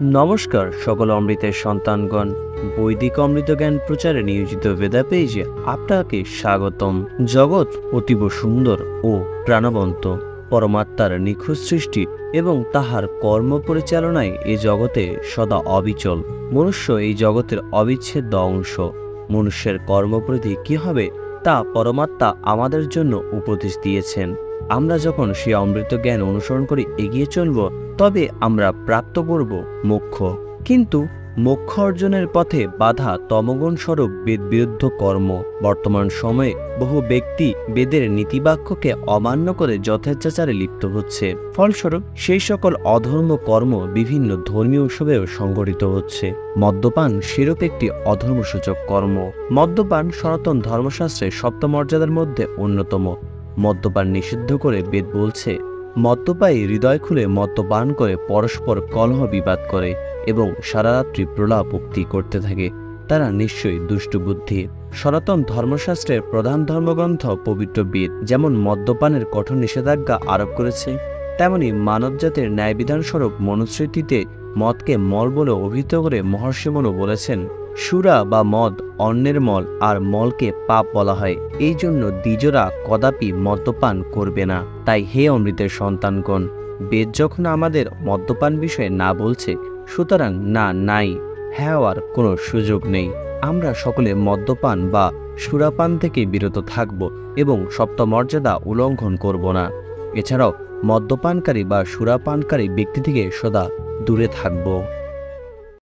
নমস্কার সকল অমৃতের সন্তানগণ। বৈদিক অমৃত জ্ঞান প্রচারে নিয়োজিত বেদা পেজে আপনাকে স্বাগতম। জগৎ অতীব সুন্দর ও প্রাণবন্ত। পরমাত্মার নিখুঁত সৃষ্টি এবং তাহার কর্ম পরিচালনায় এ জগতে সদা অবিচল। মনুষ্য এই জগতের অবিচ্ছেদ্য অংশ। মনুষ্যের কর্মপ্রতি কি হবে তা পরমাত্মা আমাদের জন্য উপদেশ দিয়েছেন। আমরা যখন সেই অমৃত জ্ঞান অনুসরণ করে এগিয়ে চলব, তবে আমরা প্রাপ্ত করব মোক্ষ। কিন্তু মোক্ষ অর্জনের পথে বাধা তমগুণ স্বরূপ বেদ বিরুদ্ধ কর্ম। বর্তমান সময়ে বহু ব্যক্তি বেদের নীতিবাক্যকে অমান্য করে যথেচ্ছাচারে লিপ্ত হচ্ছে। ফলস্বরূপ সেই সকল অধর্ম কর্ম বিভিন্ন ধর্মীয় উৎসবেও সংঘটিত হচ্ছে। মদ্যপান সেরূপ একটি অধর্মসূচক কর্ম। মদ্যপান সনাতন ধর্মশাস্ত্রে সপ্তমর্যাদার মধ্যে অন্যতম। মদ্যপান নিষিদ্ধ করে বেদ বলছে, মদ্যপায়ী হৃদয় খুলে মদ্যপান করে পরস্পর কলহ বিবাদ করে এবং সারারাত্রি প্রলাপ উক্তি করতে থাকে, তারা নিশ্চয়ই দুষ্ট বুদ্ধি। সনাতন ধর্মশাস্ত্রের প্রধান ধর্মগ্রন্থ পবিত্র বেদ যেমন মদ্যপানের কঠোর নিষেধাজ্ঞা আরোপ করেছে, তেমনি মানবজাতির ন্যায়বিধান স্বরূপ মনুস্মৃতিতে মদকে মল বলে অভিহিত করে মহর্ষি মনু বলেছেন, সুরা বা মদ অন্যের মল, আর মলকে পাপ বলা হয়। এই জন্য দ্বিজরা কদাপি মদ্যপান করবে না। তাই হে অমৃতের সন্তানগণ, বেদ যখন আমাদের মদ্যপান বিষয়ে না বলছে, সুতরাং না নাই হ্যাঁ আর কোনো সুযোগ নেই। আমরা সকলে মদ্যপান বা সুরাপান থেকে বিরত থাকব এবং সপ্তমর্যাদা উল্লঙ্ঘন করব না। এছাড়াও মদ্যপানকারী বা সুরাপানকারী ব্যক্তি থেকে সদা দূরে থাকব।